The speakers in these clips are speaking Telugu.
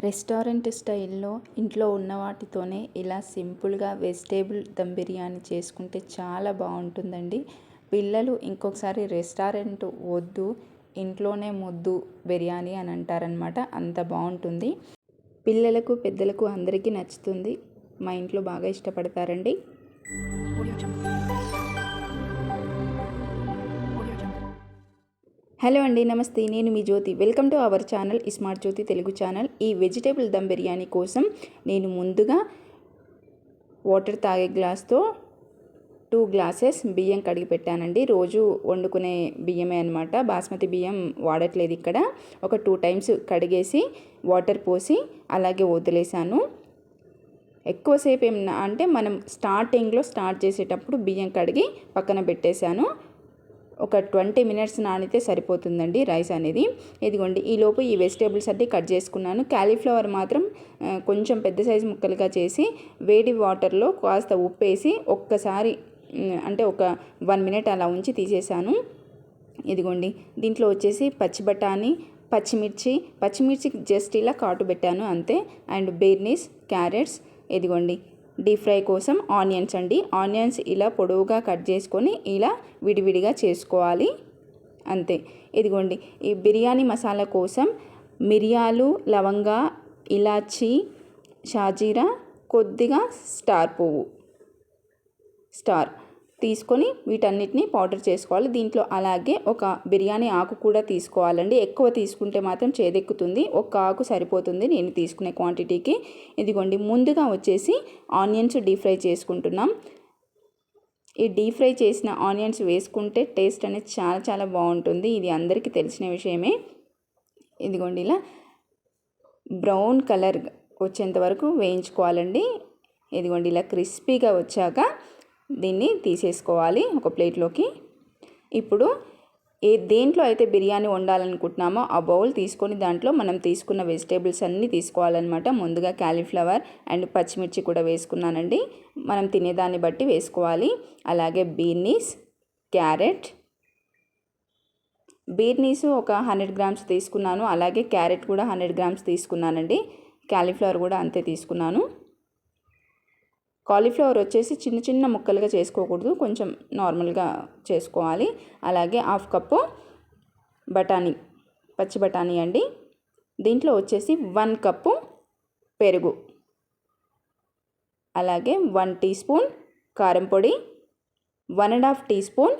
రెస్టారెంట్ స్టైల్లో ఇంట్లో ఉన్న వాటితోనే ఇలా సింపుల్గా వెజిటేబుల్ దమ్ బిర్యానీ చేసుకుంటే చాలా బాగుంటుందండి. పిల్లలు ఇంకొకసారి రెస్టారెంట్ వద్దు, ఇంట్లోనే ముద్దు బిర్యానీ అని అంటారనమాట. అంత బాగుంటుంది. పిల్లలకు పెద్దలకు అందరికీ నచ్చుతుంది. మా ఇంట్లో బాగా ఇష్టపడతారండి. హలో అండి, నమస్తే. నేను మీ Jyothi. Welcome to our channel smart Jyothi Telugu channel. ఈ వెజిటేబుల్ దమ్ బిర్యానీ కోసం నేను ముందుగా వాటర్ తాగే గ్లాస్తో 2 గ్లాసెస్ బియ్యం కడిగి పెట్టానండి. రోజు వండుకునే బియ్యమే అనమాట. బాస్మతి బియ్యం వాడట్లేదు ఇక్కడ. ఒక 2 టైమ్స్ కడిగేసి వాటర్ పోసి అలాగే వదిలేసాను. ఎక్కువసేపు ఏమన్నా అంటే మనం స్టార్ట్ చేసేటప్పుడు బియ్యం కడిగి పక్కన పెట్టేశాను. ఒక 20 మినిట్స్ నానితే సరిపోతుందండి రైస్ అనేది. ఇదిగోండి, ఈలోపు ఈ వెజిటేబుల్స్ అన్నీ కట్ చేసుకున్నాను. క్యాలీఫ్లవర్ మాత్రం కొంచెం పెద్ద సైజు ముక్కలుగా చేసి వేడి వాటర్లో కాస్త ఉప్పేసి ఒక్కసారి అంటే ఒక 1 మినిట్ అలా ఉంచి తీసేసాను. ఇదిగోండి, దీంట్లో వచ్చేసి పచ్చి బఠానీ, పచ్చిమిర్చి జస్ట్ ఇలా కాటు పెట్టాను అంతే. అండ్ బీర్నీస్, క్యారెట్స్, ఇదిగోండి డీప్ ఫ్రై కోసం ఆనియన్స్ అండి. ఆనియన్స్ ఇలా పొడవుగా కట్ చేసుకొని ఇలా విడివిడిగా చేసుకోవాలి అంతే. ఇదిగోండి, ఈ బిర్యానీ మసాలా కోసం మిరియాలు, లవంగా, ఇలాచీ, షాజీరా, కొద్దిగా స్టార్ తీసుకొని వీటన్నిటిని పౌడర్ చేసుకోవాలి. దీంట్లో అలాగే ఒక బిర్యానీ ఆకు కూడా తీసుకోవాలండి. ఎక్కువ తీసుకుంటే మాత్రం చేదెక్కుతుంది. ఒక ఆకు సరిపోతుంది నేను తీసుకునే క్వాంటిటీకి. ఇదిగోండి, ముందుగా వచ్చేసి ఆనియన్స్ డీప్ ఫ్రై చేసుకుంటున్నాం. ఈ డీప్ ఫ్రై చేసిన ఆనియన్స్ వేసుకుంటే టేస్ట్ అనేది చాలా చాలా బాగుంటుంది. ఇది అందరికీ తెలిసిన విషయమే. ఇదిగోండి, ఇలా బ్రౌన్ కలర్ వచ్చేంత వరకు వేయించుకోవాలండి. ఇదిగోండి, ఇలా క్రిస్పీగా వచ్చాక దీన్ని తీసేసుకోవాలి ఒక ప్లేట్లోకి. ఇప్పుడు దేంట్లో అయితే బిర్యానీ వండాలనుకుంటున్నామో ఆ బౌల్ తీసుకొని దాంట్లో మనం తీసుకున్న వెజిటేబుల్స్ అన్నీ తీసుకోవాలన్నమాట. ముందుగా క్యాలీఫ్లవర్ అండ్ పచ్చిమిర్చి కూడా వేసుకున్నానండి. మనం తినేదాన్ని బట్టి వేసుకోవాలి. అలాగే బీర్నీస్ ఒక 100 గ్రామ్స్ తీసుకున్నాను. అలాగే క్యారెట్ కూడా 100 గ్రామ్స్ తీసుకున్నానండి. క్యాలీఫ్లవర్ కూడా అంతే తీసుకున్నాను. కాలీఫ్లవర్ వచ్చేసి చిన్న చిన్న ముక్కలుగా చేసుకోకూడదు, కొంచెం నార్మల్గా చేసుకోవాలి. అలాగే 1/2 కప్పు పచ్చి బఠానీ అండి. దీంట్లో వచ్చేసి 1 కప్పు పెరుగు, అలాగే 1 టీ స్పూన్ కారం పొడి, 1.5 టీ స్పూన్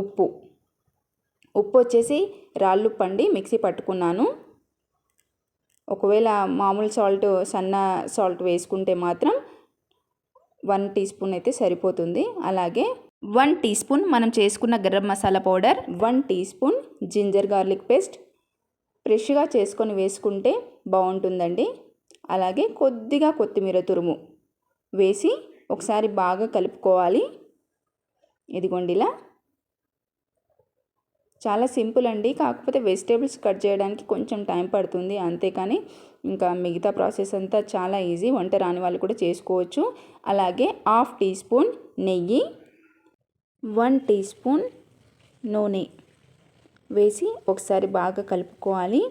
ఉప్పు వచ్చేసి రాళ్ళుప్పండి, మిక్సీ పట్టుకున్నాను. ఒకవేళ మామూలు సన్న సాల్ట్ వేసుకుంటే మాత్రం 1 టీ స్పూన్ అయితే సరిపోతుంది. అలాగే 1 టీ స్పూన్ మనం చేసుకున్న garam masala powder, 1 teaspoon ginger garlic paste ఫ్రెష్గా చేసుకొని వేసుకుంటే బాగుంటుందండి. అలాగే కొద్దిగా కొత్తిమీర తురుము వేసి ఒకసారి బాగా కలుపుకోవాలి. ఇదిగోండి, ఇలా చాలా సింపుల్ అండి. కాకపోతే వెజిటేబుల్స్ కట్ చేయడానికి కొంచెం టైం పడుతుంది అంతేకాని ఇంకా మిగతా ప్రాసెస్ అంతా చాలా ఈజీ. వంట రాని వాళ్ళు కూడా చేసుకోవచ్చు. అలాగే 1/2 టీ స్పూన్ నెయ్యి, 1 టీ స్పూన్ నూనె వేసి ఒకసారి బాగా కలుపుకోవాలి.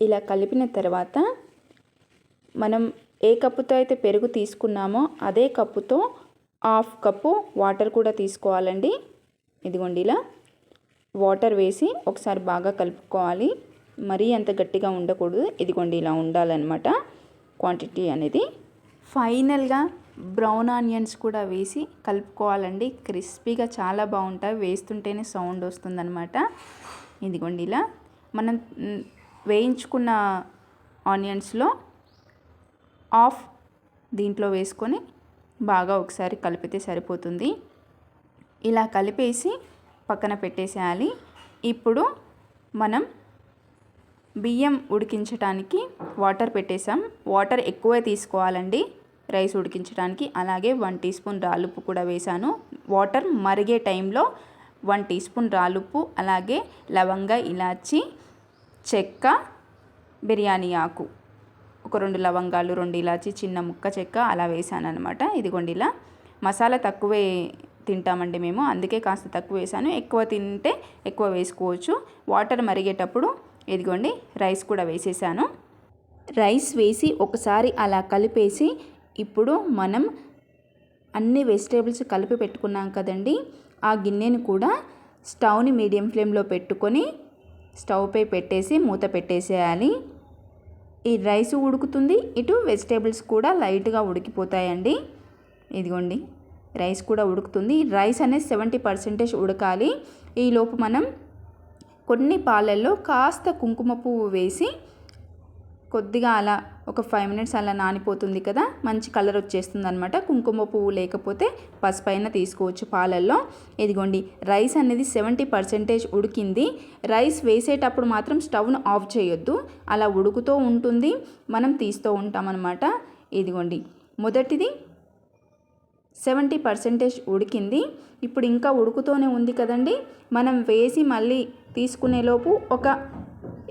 ఇలా కలిపిన తర్వాత మనం ఏ కప్పుతో అయితే పెరుగు తీసుకున్నామో అదే కప్పుతో 1/2 కప్పు వాటర్ కూడా తీసుకోవాలండి. ఇదిగోండి, ఇలా వాటర్ వేసి ఒకసారి బాగా కలుపుకోవాలి. మరీ అంత గట్టిగా ఉండకూడదు. ఇదిగోండి, ఇలా ఉండాలన్నమాట క్వాంటిటీ అనేది. ఫైనల్గా బ్రౌన్ ఆనియన్స్ కూడా వేసి కలుపుకోవాలండి. క్రిస్పీగా చాలా బాగుంటాయి. వేస్తుంటేనే సౌండ్ వస్తుందన్నమాట. ఇదిగోండి, ఇలా మనం వేయించుకున్న ఆనియన్స్లో 1/2 దీంట్లో వేసుకొని బాగా ఒకసారి కలిపితే సరిపోతుంది. ఇలా కలిపేసి పక్కన పెట్టేసేయాలి. ఇప్పుడు మనం బియ్యం ఉడికించడానికి వాటర్ పెట్టేసాం. వాటర్ ఎక్కువే తీసుకోవాలండి రైస్ ఉడికించడానికి. అలాగే 1 టీ స్పూన్ రాళ్ళుప్పు కూడా వేసాను. వాటర్ మరిగే టైంలో 1 టీ స్పూన్ రాళ్ళుప్పు, అలాగే లవంగ, ఇలాచి, చెక్క, బిర్యానీ ఆకు, ఒక 2 లవంగాలు, 2 ఇలాచి, చిన్న ముక్క చెక్క అలా వేసాను అనమాట. ఇదిగోండి, ఇలా మసాలా తక్కువే తింటామండి మేము, అందుకే కాస్త తక్కువ వేసాను. ఎక్కువ తింటే ఎక్కువ వేసుకోవచ్చు. వాటర్ మరిగేటప్పుడు ఇదిగోండి రైస్ కూడా వేసేసాను. రైస్ వేసి ఒకసారి అలా కలిపేసి ఇప్పుడు మనం అన్ని వెజిటేబుల్స్ కలిపి పెట్టుకున్నాం కదండి, ఆ గిన్నెను కూడా స్టవ్ని మీడియం ఫ్లేమ్లో పెట్టుకొని స్టవ్ పై పెట్టేసి మూత పెట్టేసేయాలి. ఈ రైస్ ఉడుకుతుంది, ఇటు వెజిటేబుల్స్ కూడా లైట్గా ఉడికిపోతాయండి. ఇదిగోండి రైస్ కూడా ఉడుకుతుంది. రైస్ అనేది 70% ఉడకాలి. ఈలోపు మనం కొన్ని పాలల్లో కాస్త కుంకుమ పువ్వు వేసి కొద్దిగా అలా ఒక 5 మినిట్స్ అలా నానిపోతుంది కదా, మంచి కలర్ వచ్చేస్తుంది అనమాట. కుంకుమ పువ్వు లేకపోతే పసుపైన తీసుకోవచ్చు పాలల్లో. ఇదిగోండి రైస్ అనేది 70% ఉడికింది. రైస్ వేసేటప్పుడు మాత్రం స్టవ్ను ఆఫ్ చేయొద్దు, అలా ఉడుకుతూ ఉంటుంది, మనం తీస్తూ ఉంటామన్నమాట. ఇదిగోండి మొదటిది 70% ఉడికింది. ఇప్పుడు ఇంకా ఉడుకుతూనే ఉంది కదండి, మనం వేసి మళ్ళీ తీసుకునేలోపు ఒక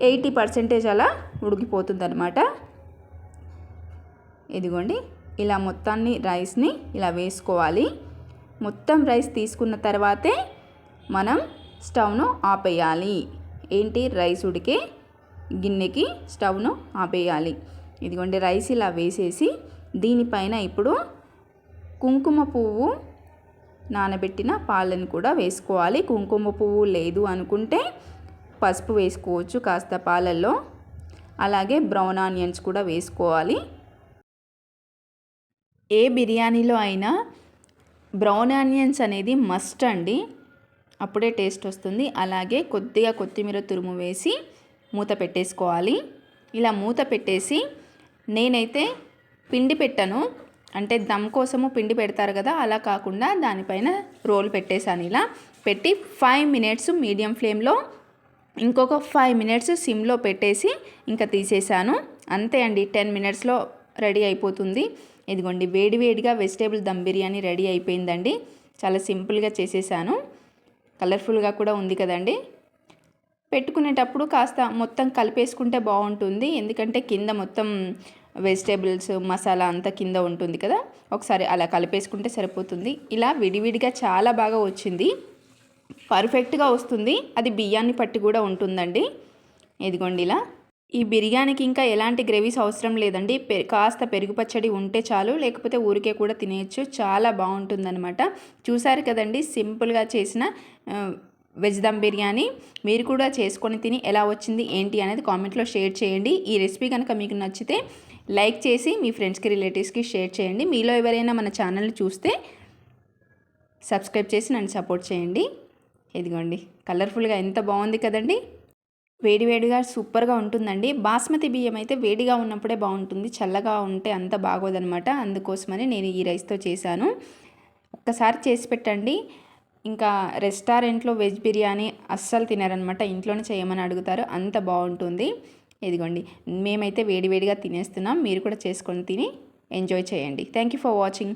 80% అలా ఉడికిపోతుంది అనమాట. ఇదిగోండి ఇలా మొత్తాన్ని రైస్ని ఇలా వేసుకోవాలి. మొత్తం రైస్ తీసుకున్న తర్వాతే మనం స్టవ్ను ఆపేయాలి. ఏంటి, రైస్ ఉడికే గిన్నెకి స్టవ్ను ఆపేయాలి. ఇదిగోండి రైస్ ఇలా వేసేసి దీనిపైన ఇప్పుడు కుంకుమ పువ్వు నానబెట్టిన పాలను కూడా వేసుకోవాలి. కుంకుమ పువ్వు లేదు అనుకుంటే పసుపు వేసుకోవచ్చు కాస్త పాలల్లో. అలాగే బ్రౌన్ ఆనియన్స్ కూడా వేసుకోవాలి. ఏ బిర్యానీలో అయినా బ్రౌన్ ఆనియన్స్ అనేది మస్ట్ అండి, అప్పుడే టేస్ట్ వస్తుంది. అలాగే కొద్దిగా కొత్తిమీర తురుము వేసి మూత పెట్టేసుకోవాలి. ఇలా మూత పెట్టేసి నేనైతే పిండి పెట్టను, అంటే దమ్ కోసము పిండి పెడతారు కదా, అలా కాకుండా దానిపైన రోల్ పెట్టేసాను. ఇలా పెట్టి 5 మినిట్స్ మీడియం ఫ్లేమ్లో, ఇంకొక 5 మినిట్స్ సిమ్లో పెట్టేసి ఇంకా తీసేసాను. అంతే అండి, 10 మినిట్స్లో రెడీ అయిపోతుంది. ఇదిగోండి వేడివేడిగా వెజిటేబుల్ దమ్ బిర్యానీ రెడీ అయిపోయిందండి. చాలా సింపుల్గా చేసేసాను, కలర్ఫుల్గా కూడా ఉంది కదండి. పెట్టుకునేటప్పుడు కాస్త మొత్తం కలిపేసుకుంటే బాగుంటుంది, ఎందుకంటే కింద మొత్తం వెజిటేబుల్స్ మసాలా అంతా కింద ఉంటుంది కదా, ఒకసారి అలా కలిపేసుకుంటే సరిపోతుంది. ఇలా విడివిడిగా చాలా బాగా వచ్చింది, పర్ఫెక్ట్గా వస్తుంది. అది బియ్యాన్ని పట్టి కూడా ఉంటుందండి. ఇదిగోండి ఇలా. ఈ బిర్యానీకి ఇంకా ఎలాంటి గ్రేవీస్ అవసరం లేదండి, కాస్త పెరుగు పచ్చడి ఉంటే చాలు, లేకపోతే ఊరికే కూడా తినేయచ్చు. చాలా బాగుంటుందన్నమాట. చూసారు కదండి సింపుల్గా చేసిన వెజ్ దమ్ బిర్యానీ. మీరు కూడా చేసుకొని తిని ఎలా వచ్చింది ఏంటి అనేది కామెంట్లో షేర్ చేయండి. ఈ రెసిపీ కనుక మీకు నచ్చితే లైక్ చేసి మీ ఫ్రెండ్స్కి రిలేటివ్స్కి షేర్ చేయండి. మీలో ఎవరైనా మన ఛానల్ని చూస్తే సబ్స్క్రైబ్ చేసి నన్ను సపోర్ట్ చేయండి. ఇదిగోండి కలర్ఫుల్గా ఎంత బాగుంది కదండి. వేడివేడిగా సూపర్గా ఉంటుందండి. బాస్మతి బియ్యం అయితే వేడిగా ఉన్నప్పుడే బాగుంటుంది, చల్లగా ఉంటే అంత బాగోదనమాట. అందుకోసమని నేను ఈ రైస్తో చేశాను. ఒక్కసారి చేసి పెట్టండి. ఇంకా రెస్టారెంట్లో వెజ్ బిర్యానీ అస్సలు తినారనమాట, ఇంట్లోనే చేయమని అడుగుతారు, అంత బాగుంటుంది. ఇదిగోండి మేమైతే వేడివేడిగా తినేస్తున్నాం, మీరు కూడా చేసుకొని తిని ఎంజాయ్ చేయండి. Thank you for watching.